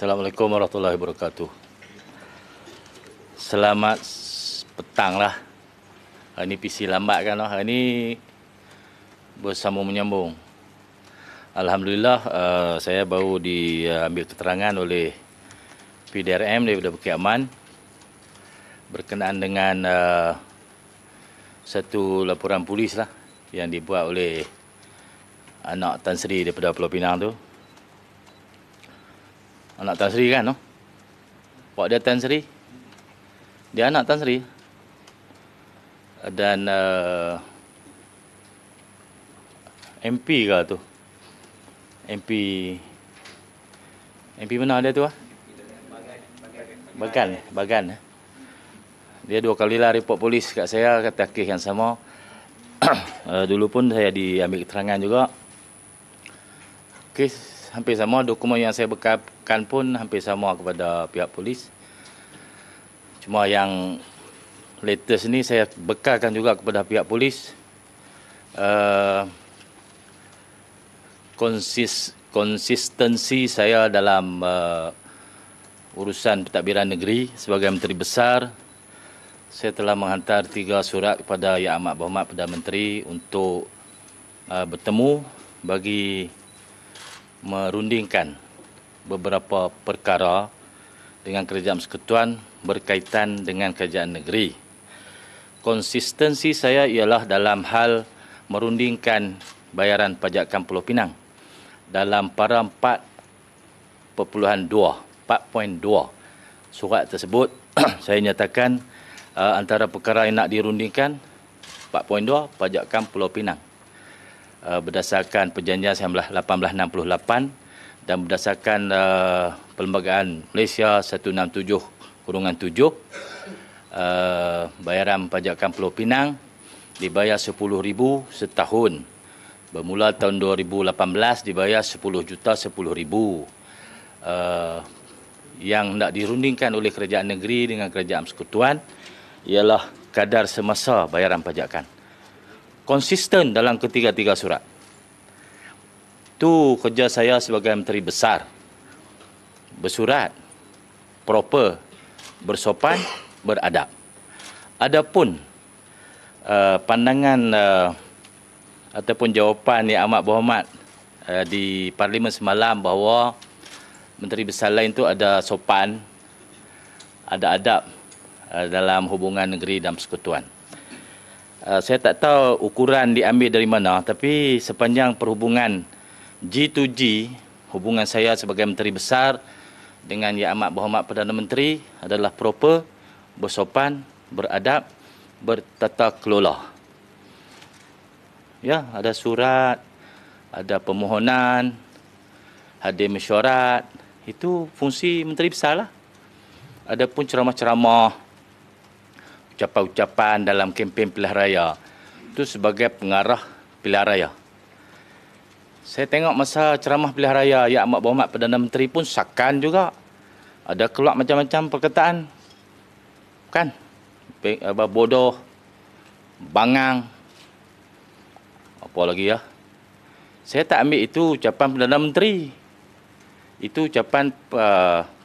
Assalamualaikum warahmatullahi wabarakatuh. Selamat petang lah. Hari ni PC lambat kan lah. Hari ni bersambung menyambung. Alhamdulillah saya baru diambil keterangan oleh PDRM daripada Bukit Aman berkenaan dengan satu laporan polis lah yang dibuat oleh anak Tan Sri daripada Pulau Pinang tu. Anak Tan Sri kan? No? Pak dia Tan Sri. Dia anak Tan Sri. Dan MP ke tu? MP mana dia tu? Bagan. Dia 2 kali lah report polis kat saya, kata kes yang sama. Dulu pun saya diambil keterangan juga. Kes hampir sama, dokumen yang saya bekalkan pun hampir sama kepada pihak polis. Cuma yang latest ni saya bekalkan juga kepada pihak polis. Konsistensi saya dalam urusan pentadbiran negeri sebagai Menteri Besar, saya telah menghantar 3 surat kepada Yang Amat Berhormat Perdana Menteri untuk bertemu bagi merundingkan beberapa perkara dengan Kerajaan Persekutuan berkaitan dengan kerajaan negeri. Konsistensi saya ialah dalam hal merundingkan bayaran pajakan Pulau Pinang dalam para 4.2 surat tersebut. Saya nyatakan antara perkara yang nak dirundingkan 4.2 pajakan Pulau Pinang berdasarkan perjanjian 1868 dan berdasarkan Perlembagaan Malaysia 167/7, bayaran pajakan Pulau Pinang dibayar RM10,000 setahun. Bermula tahun 2018 dibayar RM10,010,000. Yang nak dirundingkan oleh kerajaan negeri dengan Kerajaan Persekutuan ialah kadar semasa bayaran pajakan. Konsisten dalam ketiga-tiga surat. Itu kerja saya sebagai Menteri Besar. Bersurat, proper, bersopan, beradab. Adapun pandangan ataupun jawapan Yang Amat Berhormat di Parlimen semalam bahawa Menteri Besar lain itu ada sopan, ada adab dalam hubungan negeri dan persekutuan. Saya tak tahu ukuran diambil dari mana, tapi sepanjang perhubungan G2G, hubungan saya sebagai Menteri Besar dengan Yang Amat Berhormat Perdana Menteri adalah proper, bersopan, beradab, bertata kelola. Ya, ada surat, ada permohonan, hadir mesyuarat, itu fungsi Menteri Besar lah. Ada pun ceramah-ceramah, ucapan-ucapan dalam kempen pilihan raya, itu sebagai pengarah pilihan raya. Saya tengok masa ceramah pilihan raya Yang Amat Berhormat Perdana Menteri pun sakan juga. Ada keluar macam-macam perkataan. Kan? Bodoh, bangang, apa lagi ya. Saya tak ambil itu ucapan Perdana Menteri. Itu ucapan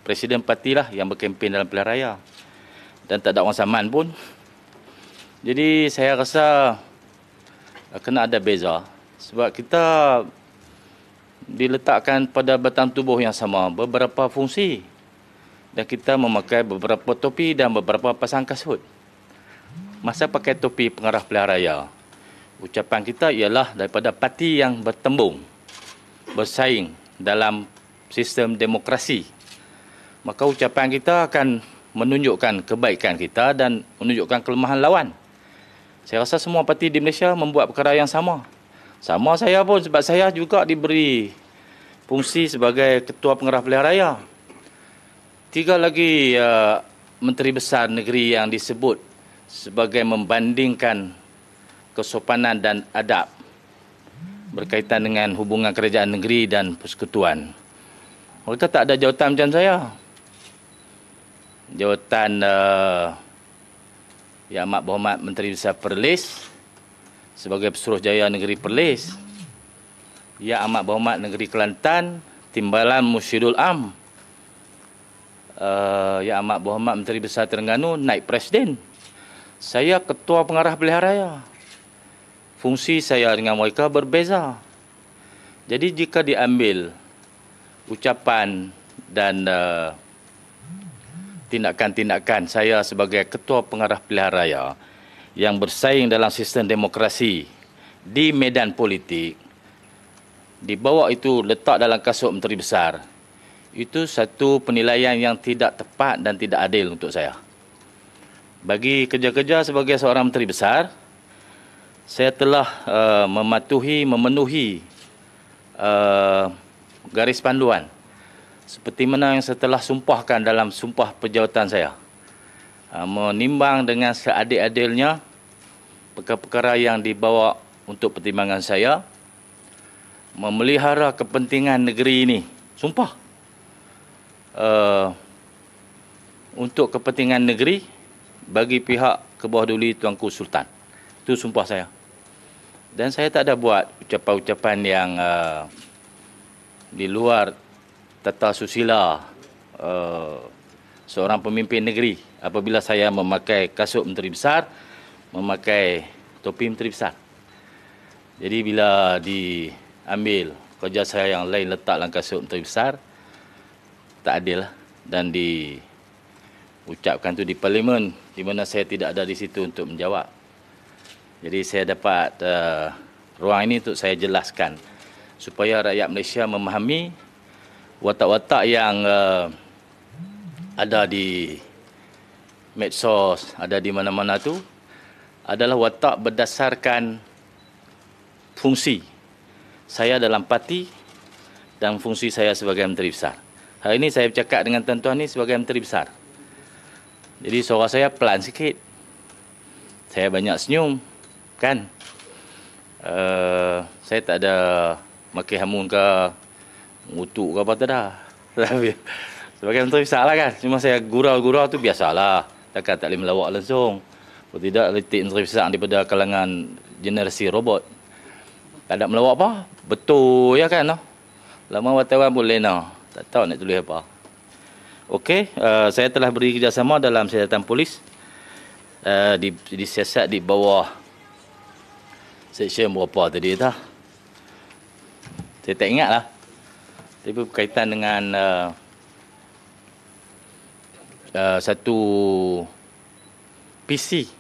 Presiden Parti lah yang berkempen dalam pilihan raya. Dan tak ada orang saman pun. Jadi saya rasa kena ada beza. Sebab kita diletakkan pada batang tubuh yang sama, beberapa fungsi. Dan kita memakai beberapa topi dan beberapa pasang kasut. Masa pakai topi pengarah pilihan raya, ucapan kita ialah daripada parti yang bertembung, bersaing dalam sistem demokrasi. Maka ucapan kita akan menunjukkan kebaikan kita dan menunjukkan kelemahan lawan. Saya rasa semua parti di Malaysia membuat perkara yang sama. Sama saya pun, sebab saya juga diberi fungsi sebagai Ketua Pengarah Pilihan Raya. 3 lagi Menteri Besar Negeri yang disebut sebagai membandingkan kesopanan dan adab berkaitan dengan hubungan kerajaan negeri dan persekutuan. Mereka tak ada jawatan macam saya. Jawatan Yang Amat Berhormat Menteri Besar Perlis sebagai Pesuruhjaya Negeri Perlis, Yang Amat Berhormat Negeri Kelantan Timbalan Mursyidul Am Yang Amat Berhormat Menteri Besar Terengganu naik Presiden. Saya Ketua Pengarah Pilihan Raya. Fungsi saya dengan mereka berbeza. Jadi jika diambil ucapan dan tindakan-tindakan saya sebagai Ketua Pengarah Pilihan Raya yang bersaing dalam sistem demokrasi di medan politik, dibawa itu letak dalam kasut Menteri Besar, itu satu penilaian yang tidak tepat dan tidak adil untuk saya. Bagi kerja-kerja sebagai seorang Menteri Besar, saya telah memenuhi garis panduan seperti mana yang saya telah sumpahkan dalam sumpah perjawatan saya. Menimbang dengan seadil-adilnya perkara-perkara yang dibawa untuk pertimbangan saya, memelihara kepentingan negeri ini, sumpah, untuk kepentingan negeri bagi pihak Kebawah Duli Tuanku Sultan. Itu sumpah saya. Dan saya tak ada buat ucapan-ucapan yang di luar tata susila seorang pemimpin negeri apabila saya memakai kasut Menteri Besar, memakai topi Menteri Besar. Jadi bila diambil kerja saya yang lain letak dalam kasut Menteri Besar, tak adil lah. Dan diucapkan tu di Parlimen di mana saya tidak ada di situ untuk menjawab. Jadi saya dapat ruang ini untuk saya jelaskan supaya rakyat Malaysia memahami watak-watak yang ada di medsos, ada di mana-mana tu adalah watak berdasarkan fungsi saya dalam parti dan fungsi saya sebagai Menteri Besar. Hari ini saya bercakap dengan tuan-tuan ni sebagai Menteri Besar. Jadi suara saya pelan sikit. Saya banyak senyum, kan? Saya tak ada maki hamun ke ngutuk ke apa tak ada. Sebagai Menteri Besar lah kan. Cuma saya gurau-gurau tu biasalah. Takkan tak boleh melawak langsung. Kalau tidak, letik Menteri Besar daripada kalangan generasi robot. Tak ada melawak apa? Betul ya kan? No? Lama wartawan boleh no. Tak tahu nak tulis apa. Okey, saya telah beri kerjasama dalam siasatan polis. Disiasat di bawah seksyen berapa tadi dah. Saya tak ingat lah. Tapi berkaitan dengan satu PC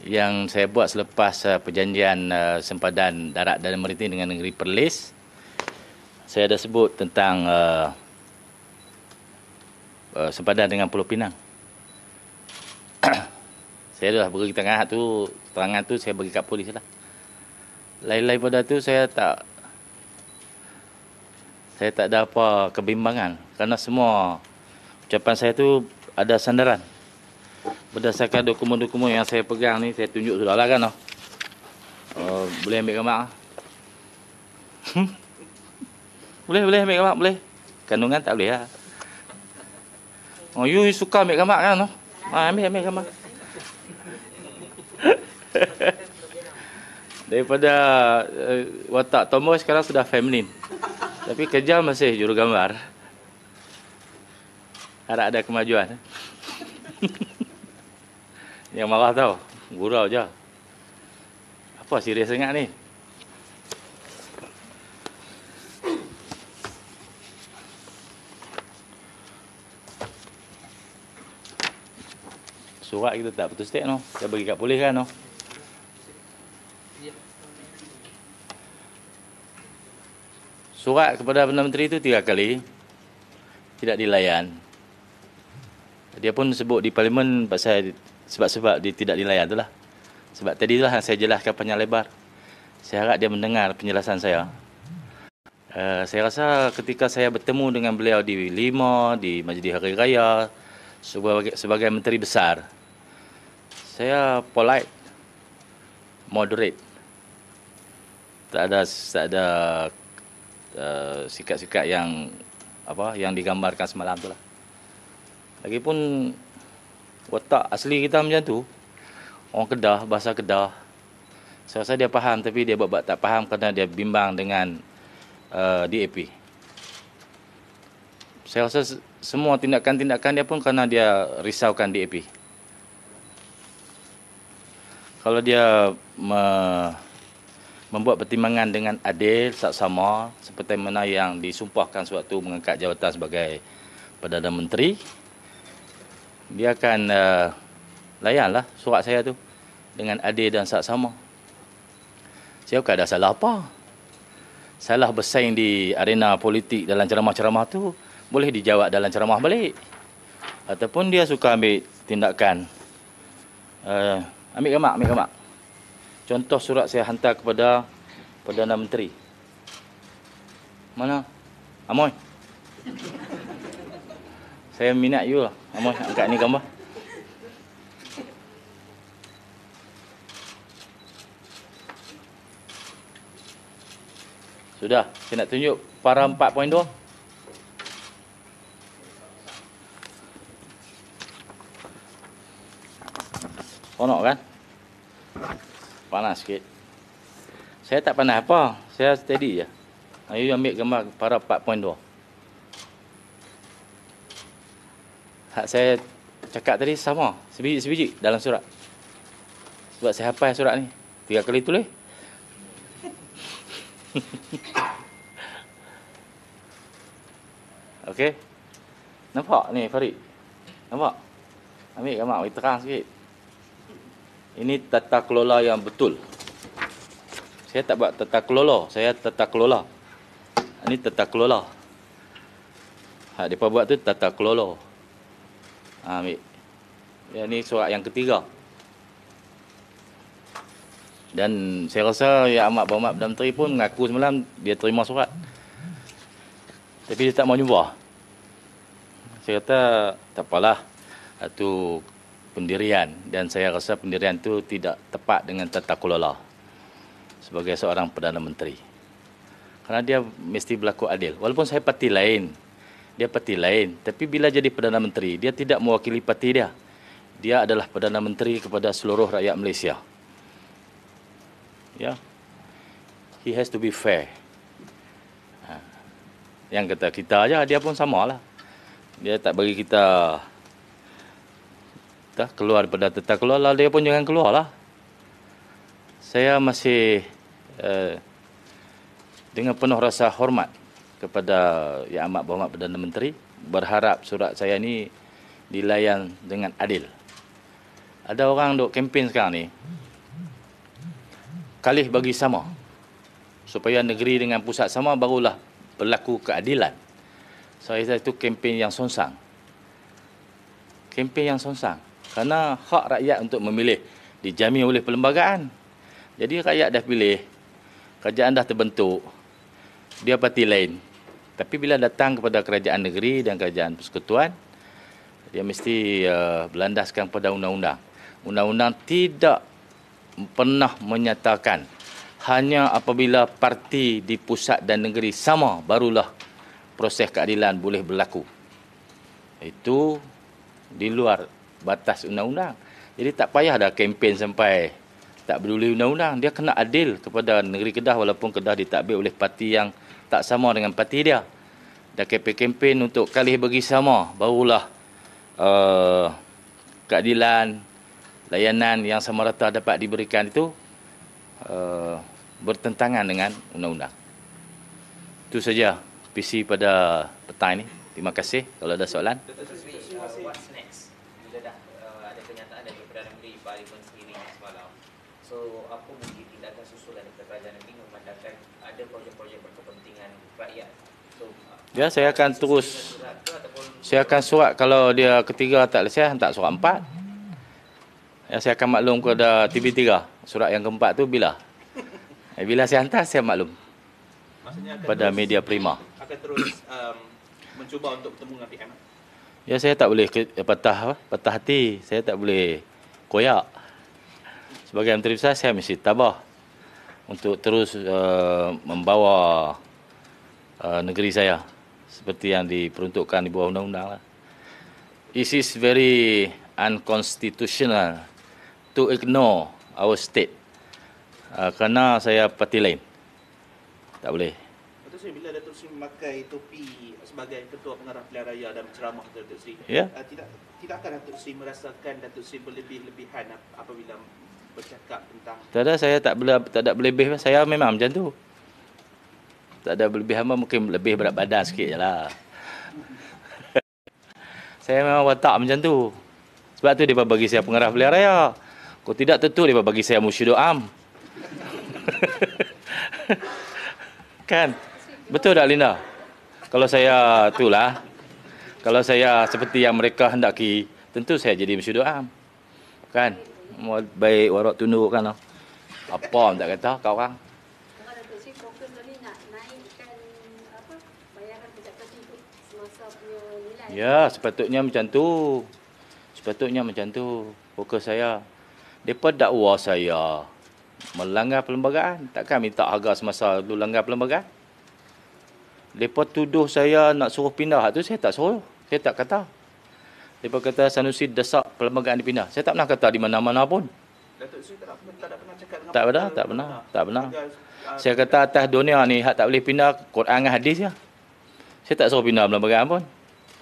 yang saya buat selepas perjanjian sempadan darat dan maritim dengan negeri Perlis. Saya ada sebut tentang sempadan dengan Pulau Pinang. Saya dah beri keterangan tu saya bagi kat polis lah. Lain-lain pada tu saya tak ada apa kebimbangan kerana semua ucapan saya tu ada sandaran. Berdasarkan dokumen-dokumen yang saya pegang ni, saya tunjuk sudah lah kan. Boleh ambil gambar? Boleh ambil gambar, boleh. Kandungan tak boleh lah. You suka ambil gambar kan? Ambil gambar. Daripada watak tomboy sekarang sudah feminin. Tapi kerja masih jurugambar. Harap ada kemajuan. Yang marah tau, gurau je. Apa serius sangat ni? Surat kita tak betul setiap no. Saya bagi kat polis kan no. Surat kepada Perdana Menteri itu 3 kali tidak dilayan. Dia pun sebut di Parlimen pasal sebab dia tidak dilayan itulah. Sebab tadi itulah saya jelaskan panjang lebar. Saya harap dia mendengar penjelasan saya. Saya rasa ketika saya bertemu dengan beliau di Lima, di Majlis Hari Raya sebagai Menteri Besar, saya polite, moderate. Tak ada sikap-sikap yang digambarkan semalam tu lah. Lagipun watak asli kita macam tu, orang Kedah, bahasa Kedah, saya rasa dia faham tapi dia buat tak faham kerana dia bimbang dengan DAP. Saya rasa semua tindakan-tindakan dia pun kerana dia risaukan DAP. Kalau dia membuat pertimbangan dengan adil, saksama, seperti mana yang disumpahkan sewaktu mengangkat jawatan sebagai Perdana Menteri, dia akan layanlah surat saya tu dengan adil dan saksama. Saya bukan ada salah apa. Salah bersaing di arena politik dalam ceramah-ceramah tu boleh dijawab dalam ceramah balik. Ataupun dia suka ambil tindakan. Ambil gambar. Contoh surat saya hantar kepada Perdana Menteri. Mana? Amoy. Saya minat you lah. Amoy, angkat ni gambar. Sudah, saya nak tunjuk para 4.2. Sonok kan? Panas sikit. Saya tak panas apa. Saya steady je. Ayo ambil gambar para 4.2. Hak saya cakap tadi sama. Sebiji-sebiji dalam surat. Sebab saya hafal surat ni. 3 kali tulis. Okey. Nampak ni Farid? Nampak? Ambil gambar, bagi terang sikit. Ini tata kelola yang betul. Saya tak buat tata kelola, saya tata kelola. Ini tata kelola. Hak depa buat tu tata kelola. Ambil. Ya, ni surat yang ketiga. Dan saya rasa Yang Amat Berhormat Perdana Menteri pun mengaku semalam dia terima surat. Tapi dia tak mau jumpa. Saya kata tak apalah. Itu pendirian. Dan saya rasa pendirian itu tidak tepat dengan tata kelola sebagai seorang Perdana Menteri. Kerana dia mesti berlaku adil. Walaupun saya parti lain. Dia parti lain. Tapi bila jadi Perdana Menteri, dia tidak mewakili parti dia. Dia adalah Perdana Menteri kepada seluruh rakyat Malaysia. Ya, he has to be fair. Yang kata kita aja, dia pun samalah. Dia tak bagi kita keluar daripada tata kelola, dia pun jangan keluarlah. Saya masih dengan penuh rasa hormat kepada Yang Amat Berhormat Perdana Menteri, berharap surat saya ni dilayan dengan adil. Ada orang duk kempen sekarang ni, kalih bagi sama. Supaya negeri dengan pusat sama, barulah berlaku keadilan. Saya rasa itu kempen yang songsang. Kempen yang songsang. Kerana hak rakyat untuk memilih dijamin oleh perlembagaan. Jadi rakyat dah pilih, kerajaan dah terbentuk, dia parti lain. Tapi bila datang kepada kerajaan negeri dan kerajaan persekutuan, dia mesti berlandaskan pada undang-undang. Undang-undang tidak pernah menyatakan hanya apabila parti di pusat dan negeri sama barulah proses keadilan boleh berlaku. Itu di luar batas undang-undang. Jadi tak payah dah kempen sampai tak peduli undang-undang. Dia kena adil kepada negeri Kedah walaupun Kedah ditadbir oleh parti yang tak sama dengan parti dia. Dan kempen untuk kalih bagi sama barulah keadilan, layanan yang sama rata dapat diberikan itu bertentangan dengan undang-undang. Itu saja PC pada petang ini. Terima kasih. Kalau ada soalan. What's next? Bila dah ada kenyataan dari Perdana Menteri Parlimen sendiri semalam. So, apa mungkin tindakan susulan dari kerajaan negeri memandangkan ada projek-projek berkepentingan rakyat? So, ya, saya akan terus. Saya akan surat kalau dia ketiga tak selesai, hantar surat 4. Ya, saya akan maklum kepada TV3. Surat yang keempat tu bila? Bila saya hantar, saya maklum. Maksudnya akan pada terus, media Prima. Akan terus mencuba untuk bertemu dengan PM. Ya, saya tak boleh patah hati. Saya tak boleh koyak. Sebagai Menteri Besar, saya mesti tabah untuk terus membawa negeri saya seperti yang diperuntukkan di bawah undang-undang. It is very unconstitutional to ignore our state. Kerana saya parti lain. Tak boleh. Betul Datuk Seri, bila Datuk Seri memakai topi sebagai Ketua Pengarah Pilihan Raya dan berceramah kepada Datuk Seri, Ya. tidakkah Datuk Seri merasakan Datuk Seri berlebih-lebihan apabila bercakap tentang Tak ada, saya tak ada berlebih. Saya memang macam tu. Tak ada berlebihan, mungkin lebih berat badan sikit je lah. Saya memang watak macam tu. Sebab tu dia bagi saya pengarah pilihan raya. Kalau tidak tentu dia bagi saya Mursyidul Am. Kan? Betul tak Linda? Kalau saya itulah. Kalau saya seperti yang mereka hendaki, tentu saya jadi Mursyidul Am. Kan? Baik warak tunduk kan. Apa pun tak kata kau orang. Kalau Datuk Seri fokus tadi nak naikkan bayaran pajak kerja tu semasa punya nilai. Ya, sepatutnya macam tu. Sepatutnya macam tu. Fokus saya. Mereka dakwa saya melanggar perlembagaan. Takkan minta harga semasa dulu langgar perlembagaan. Mereka tuduh saya nak suruh pindah. Itu saya tak suruh. Saya tak kata. Mereka kata Sanusi desak perlembagaan dipindah. Saya tak pernah kata di mana-mana pun. Datuk Seri tak pernah cakap dengan Tak pernah. Saya kata atas dunia ni hak tak boleh pindah Quran dengan hadis ya. Saya tak suruh pindah perlembagaan pun.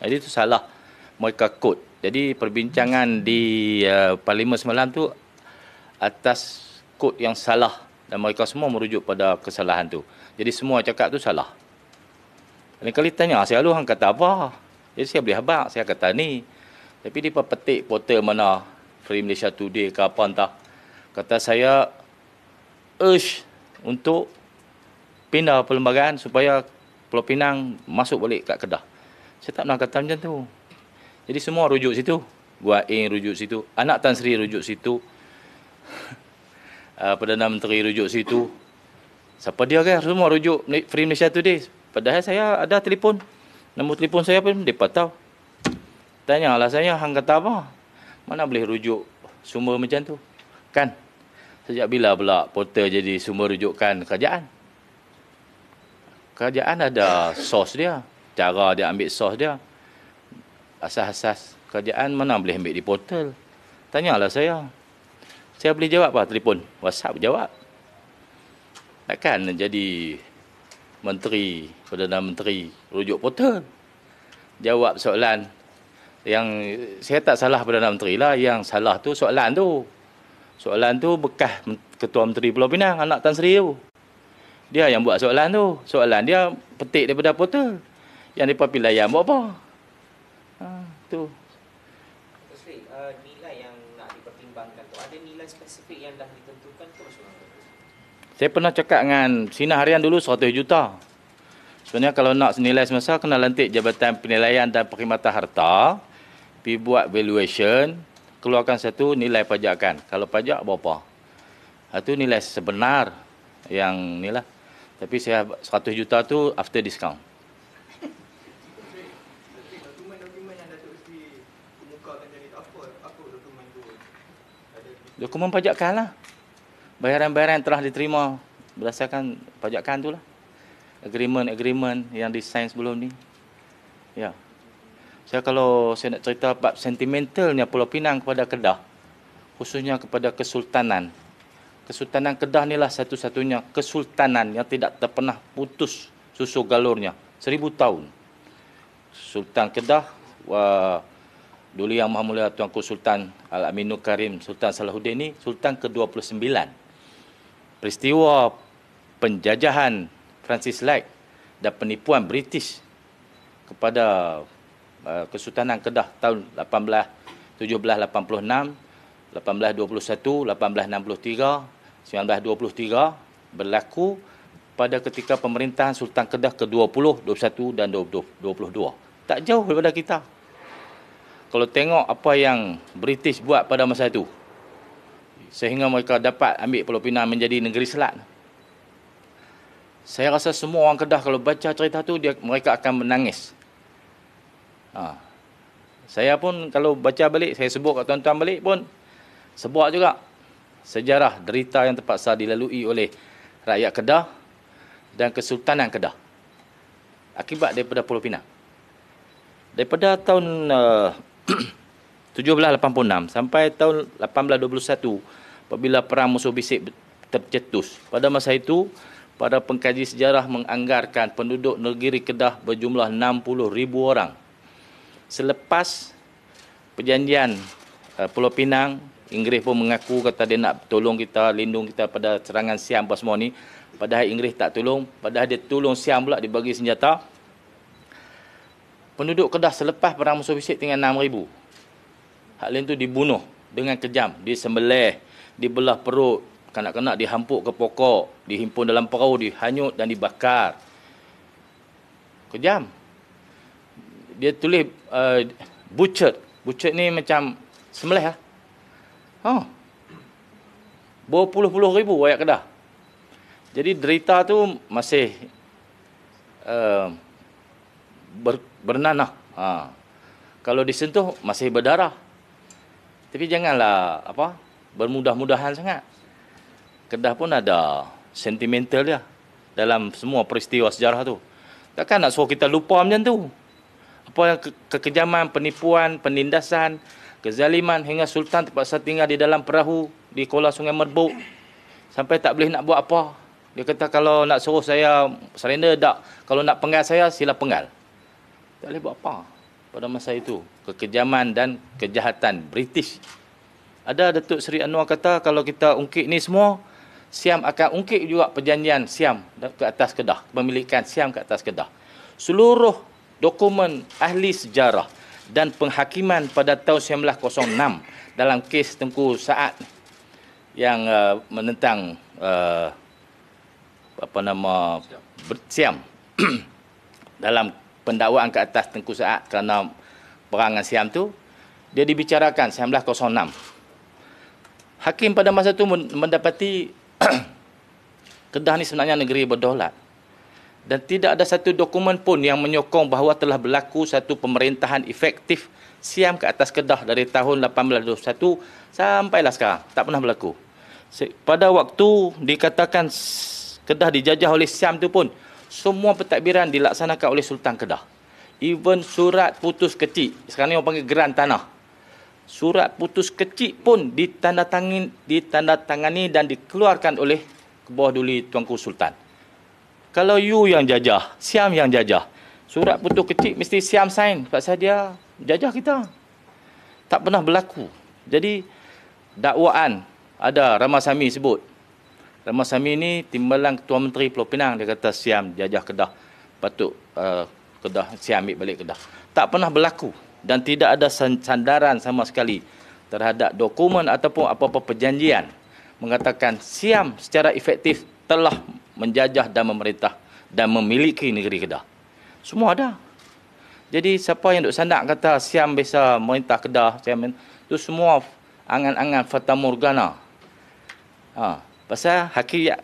Jadi itu salah. Mereka kod. Jadi perbincangan di Parlimen semalam tu atas kod yang salah dan mereka semua merujuk pada kesalahan tu. Jadi semua cakap tu salah. Lain kali tanya saya lu hang kata apa? Jadi saya boleh habaq, saya kata ni. Tapi dia petik portal mana Free Malaysia Today ke apa entah. Kata saya urge untuk pindah perlembagaan supaya Pulau Pinang masuk balik kat Kedah. Saya tak pernah kata macam tu. Jadi semua rujuk situ. Gua rujuk situ. Anak Tan Sri rujuk situ. Perdana Menteri rujuk situ. Siapa dia kan? Semua rujuk Free Malaysia Today. Padahal saya ada telefon. Nombor telefon saya pun mereka tahu. Tanyalah saya, hang kata apa? Mana boleh rujuk sumber macam tu? Kan? Sejak bila pula portal jadi sumber rujukan kerajaan? Kerajaan ada sos dia. Cara dia ambil sos dia. Asas-asas kerajaan mana boleh ambil di portal? Tanyalah saya. Saya boleh jawab apa? Telefon. WhatsApp jawab. Takkan jadi menteri, Perdana Menteri rujuk portal. Jawab soalan yang saya tak salah Perdana Menteri lah. Yang salah tu soalan tu. Soalan tu bekas Ketua Menteri Pulau Pinang, anak Tan Sri tu. Dia yang buat soalan tu. Soalan dia petik daripada portal. Yang mereka pilih yang buat apa? Tu. Datuk Seri, nilai yang nak dipertimbangkan tu, ada nilai spesifik yang dah ditentukan tu macam mana? Saya pernah cakap dengan Sinar Harian dulu 100 juta. Sebenarnya kalau nak nilai semasa, kena lantik Jabatan Penilaian dan Perkhidmatan Harta, pergi buat valuation, keluarkan satu nilai pajakan. Kalau pajak berapa? Itu nilai sebenar yang ni lah. Tapi saya 100 juta tu after discount. dokumen yang Datuk Seri kemukakan tadi apa dokumen tu? Dokumen pajakan lah. Bayaran-bayaran telah diterima berdasarkan pajakan tu lah. Agreement yang disign sebelum ni. Ya. Kalau saya nak cerita bab sentimentalnya Pulau Pinang kepada Kedah, khususnya kepada Kesultanan. Kesultanan Kedah ni lah satu-satunya kesultanan yang tidak pernah putus susu galurnya. 1000 tahun. Sultan Kedah, Duli Yang Maha Mulia Tuanku Sultan Al-Aminul Karim Sultan Salahuddin ni Sultan ke-29. Peristiwa penjajahan Francis Light dan penipuan British kepada Kesultanan Kedah tahun 1786, 1821, 1863, 1923 berlaku pada ketika pemerintahan Sultan Kedah ke-20, 21 dan 22. Tak jauh daripada kita. Kalau tengok apa yang British buat pada masa itu, sehingga mereka dapat ambil Pulau Pinang menjadi negeri selat. Saya rasa semua orang Kedah kalau baca cerita tu mereka akan menangis. Saya pun kalau baca balik, saya sebut kat tuan-tuan balik pun sebut juga sejarah derita yang terpaksa dilalui oleh rakyat Kedah dan Kesultanan Kedah akibat daripada Pulau Pinang. Daripada tahun 1786 sampai tahun 1821 apabila perang musuh bisik tercetus. Pada masa itu para pengkaji sejarah menganggarkan penduduk negeri Kedah berjumlah 60,000 orang. Selepas perjanjian Pulau Pinang, Inggeris pun mengaku kata dia nak tolong kita, lindung kita pada serangan Siam apa semua ni. Padahal Inggeris tak tolong, padahal dia tolong Siam pula, dibagi senjata. Penduduk Kedah selepas Perang Musuh Bisik tinggal 6,000. Hak lain tu dibunuh dengan kejam, disembelih, dibelah perut, kanak-kanak dihampuk ke pokok, dihimpun dalam perahu, dihanyut dan dibakar. Kejam. Dia tulis butchered. Butchered ni macam sembelih lah. Berpuluh-puluh ribu rakyat Kedah. Jadi derita tu masih bernanah. Kalau disentuh masih berdarah. Tapi janganlah bermudah-mudahan sangat. Kedah pun ada sentimental dia dalam semua peristiwa sejarah tu. Takkan nak suruh kita lupa macam tu. Apa yang kekejaman, penipuan, penindasan, kezaliman hingga Sultan terpaksa tinggal di dalam perahu di Kuala Sungai Merbuk sampai tak boleh nak buat apa. Dia kata kalau nak suruh saya surrender tak, kalau nak penggal saya sila penggal. Tak boleh buat apa pada masa itu. Kekejaman dan kejahatan British. Ada Datuk Seri Anwar kata kalau kita ungkit ni semua, Siam akan ungkit juga perjanjian Siam ke atas Kedah, pemilikan Siam ke atas Kedah. Seluruh dokumen ahli sejarah dan penghakiman pada tahun 1906 dalam kes Tengku Saad yang menentang Siam dalam pendakwaan ke atas Tengku Saad kerana perangan Siam tu, dia dibicarakan 1906. Hakim pada masa itu mendapati Kedah ni sebenarnya negeri berdaulat dan tidak ada satu dokumen pun yang menyokong bahawa telah berlaku satu pemerintahan efektif Siam ke atas Kedah dari tahun 1821 sampailah sekarang. Tak pernah berlaku. Pada waktu dikatakan Kedah dijajah oleh Siam tu pun, semua pentadbiran dilaksanakan oleh Sultan Kedah. Even surat putus kecil, sekarang ni orang panggil geran tanah. Surat putus kecil pun ditandatangani dan dikeluarkan oleh Kebawah Duli Tuanku Sultan. Kalau you yang jajah, Siam yang jajah, surat putus kecil mesti Siam sign pasal dia jajah kita. Tak pernah berlaku. Jadi dakwaan ada Ramasamy sebut. Ramasamy ni timbalan Ketua Menteri Pulau Pinang, dia kata Siam jajah Kedah. Patut Kedah Siam ambil balik Kedah. Tak pernah berlaku dan tidak ada sandaran sama sekali terhadap dokumen ataupun apa-apa perjanjian mengatakan Siam secara efektif telah menjajah dan memerintah dan memiliki negeri Kedah. Semua ada. Jadi siapa yang duk sandak kata Siam bisa merintah Kedah, Siam itu semua angan-angan fata morgana. Pasal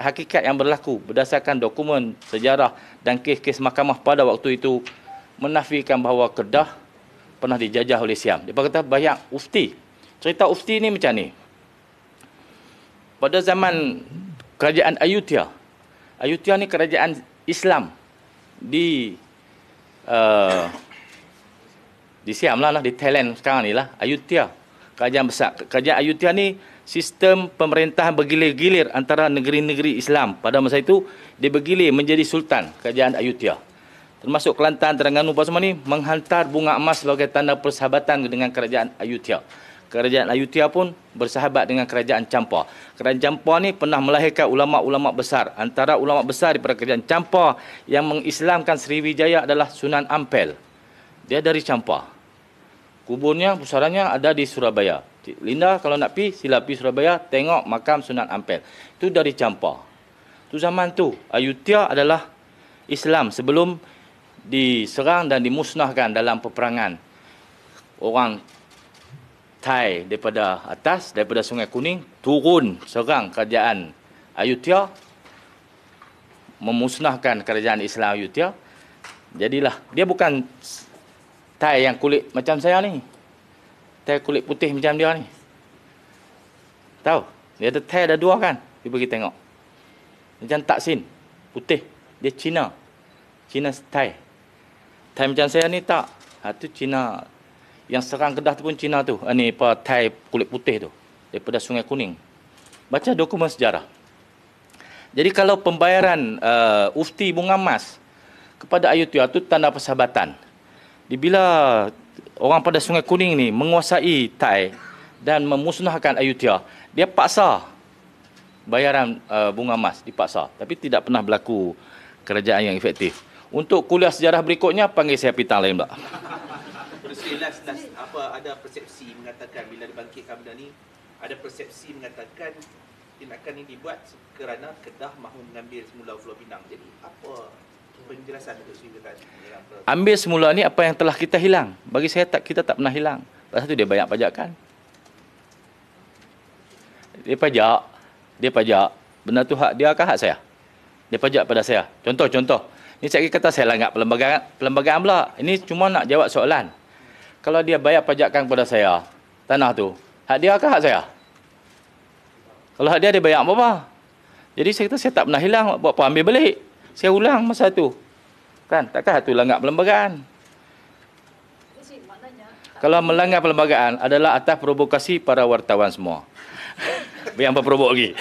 hakikat yang berlaku berdasarkan dokumen sejarah dan kes-kes mahkamah pada waktu itu menafikan bahawa Kedah pernah dijajah oleh Siam. Dia kata banyak ufti. Cerita ufti ni macam ni. Pada zaman kerajaan Ayutthaya. Ayutthaya ni kerajaan Islam di Siam lah, di Thailand sekarang ni lah. Ayutthaya. Kerajaan besar. Kerajaan Ayutthaya ni sistem pemerintahan bergilir-gilir antara negeri-negeri Islam. Pada masa itu, dia bergilir menjadi sultan kerajaan Ayutthaya. Termasuk Kelantan, Terengganu, apa semua ni, menghantar bunga emas sebagai tanda persahabatan dengan kerajaan Ayutthaya. Kerajaan Ayutthaya pun bersahabat dengan kerajaan Champa. Kerajaan Champa ni pernah melahirkan ulama-ulama besar. Antara ulama besar daripada kerajaan Champa yang mengislamkan Sriwijaya adalah Sunan Ampel. Dia dari Champa. Kuburnya, pusarannya ada di Surabaya. Linda kalau nak pergi, sila pergi Surabaya, tengok makam Sunan Ampel. Itu dari Champa. Itu zaman tu, Ayutthaya adalah Islam sebelum diserang dan dimusnahkan dalam peperangan orang Thai daripada atas, daripada Sungai Kuning, turun serang kerajaan Ayutthaya, memusnahkan kerajaan Islam Ayutthaya. Jadilah, dia bukan Thai yang kulit macam saya ni. Thai kulit putih macam dia ni. Tahu? Dia ada Thai ada dua kan? Dia pergi tengok. Macam Taksin, putih. Dia Cina. Cina Thai. Thai macam saya ni tak. Itu Cina. Yang serang Kedah tu pun Cina tu. Ni apa Thai kulit putih tu. Daripada Sungai Kuning. Baca dokumen sejarah. Jadi kalau pembayaran ufti bunga emas kepada Ayutthaya itu tanda persahabatan. Bila orang pada Sungai Kuning ni menguasai Tai dan memusnahkan Ayutthaya, dia paksa bayaran bunga emas, dipaksa. Tapi tidak pernah berlaku kerajaan yang efektif. Untuk kuliah sejarah berikutnya, panggil saya pitang lain pula. Last, apa ada persepsi mengatakan bila dibangkitkan benda ni, ada persepsi mengatakan tindakan ini dibuat kerana Kedah mahu mengambil semula Pulau Pinang. Jadi apa penjelasan Datuk Seri Kedah? Ambil semula ni apa yang telah kita hilang. Bagi saya kita tak pernah hilang. Pasal tu dia banyak pajakan. Dia pajak. Benda tu hak dia ke hak saya? Dia pajak pada saya. Contoh. Ni saya kata saya langgar perlembagaan pula. Ini cuma nak jawab soalan. Kalau dia bayar pajakan kepada saya, tanah tu, hak dia ke hak saya? Kalau hak dia bayar apa? Jadi saya kata saya tak pernah hilang. Buat apa ambil balik? Saya ulang masa tu. Kan? Takkan hak tu langgar perlembagaan. Kalau melanggar perlembagaan adalah atas provokasi para wartawan semua. Yang berprovok lagi.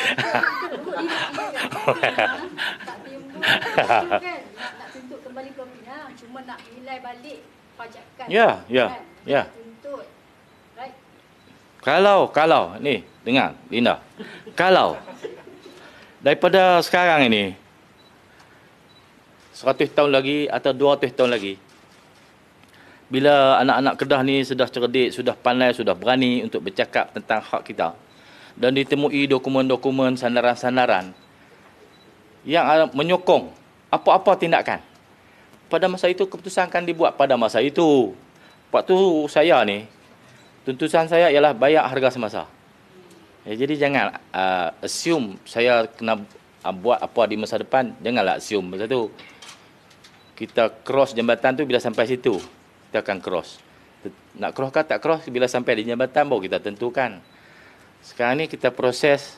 Nak tuntut kembali Pulau Pinang, cuma nak nilai balik pajakan. Ya. Tuntut. Right? Kalau ni dengar Linda. Kalau daripada sekarang ini 100 tahun lagi atau 200 tahun lagi, bila anak-anak Kedah ni sudah cerdik, sudah pandai, sudah berani untuk bercakap tentang hak kita dan ditemui dokumen-dokumen, sandaran-sandaran yang menyokong apa-apa tindakan, pada masa itu keputusan akan dibuat pada masa itu. Waktu saya ni, tuntutan saya ialah bayar harga semasa. Jadi jangan assume saya kena buat apa di masa depan. Janganlah assume masa tu. Kita cross jambatan tu bila sampai situ, kita akan cross. Nak cross ke tak cross, bila sampai di jambatan baru kita tentukan. Sekarang ni kita proses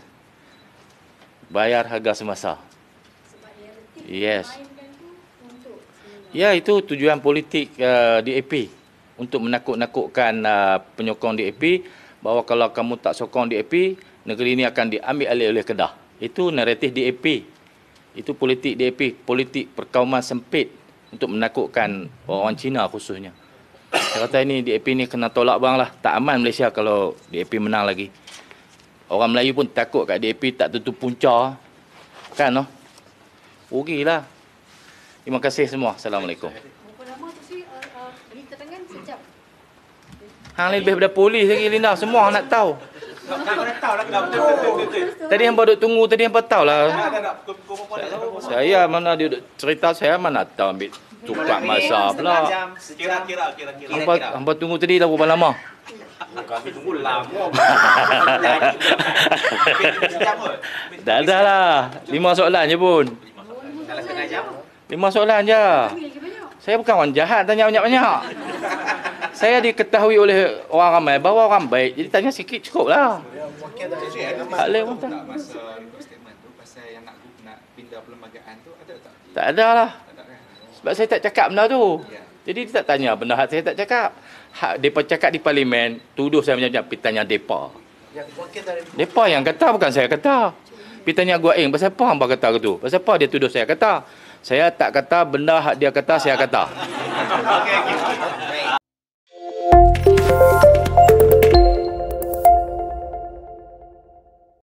bayar harga semasa. Sebab realiti Yes. mainkan tu untuk Ya, itu tujuan politik DAP. Untuk menakut-nakutkan penyokong DAP bahawa kalau kamu tak sokong DAP, negeri ini akan diambil alih oleh Kedah. Itu naratif DAP. Itu politik DAP, politik perkauman sempit untuk menakutkan orang Cina khususnya. Saya kata ini DAP ni kena tolak bang lah. Tak aman Malaysia kalau DAP menang lagi. Orang Melayu pun takut kat DAP tak tentu punca. Kan noh? Rugilah. Terima kasih semua. Assalamualaikum. berapa lama tu sih beri keterangan sejam. Hang lebih daripada polis lagi Linda. Semua nak tahu. Nak tahu lah betul. Tadi hang baru tunggu tadi hang tahu lah. Nak pukul berapa dah tahu. Saya mana dia duk cerita saya mana tahu ambil tukar masa pula. Kira-kira. Hang tunggu tadi dah berapa lama? Kami tunggu lama. Dah lah. 5 soalan je pun. Dalam setengah jam. 5 soalan je. Panggil lagi banyak. Saya bukan orang jahat tanya banyak-banyak. Saya diketahui oleh orang ramai bahawa orang baik. Jadi tanya sikit cukup lah. Tak boleh pun tak. Masa untuk statement tu pasal yang nak pindah perlembagaan tu ada tak? Tak ada lah. Tak ada kan? Sebab saya tak cakap benda tu. Ya. Jadi dia tak tanya benda hak saya tak cakap. Hak mereka cakap di parlimen, tuduh saya macam-macam. Pergi tanya mereka. Mereka yang kata, bukan saya kata. Pergi tanya Gua Eng, pasal apa hamba kata tu? Pasal apa dia tuduh saya kata? Saya tak kata benda hak dia kata, saya kata. Okey.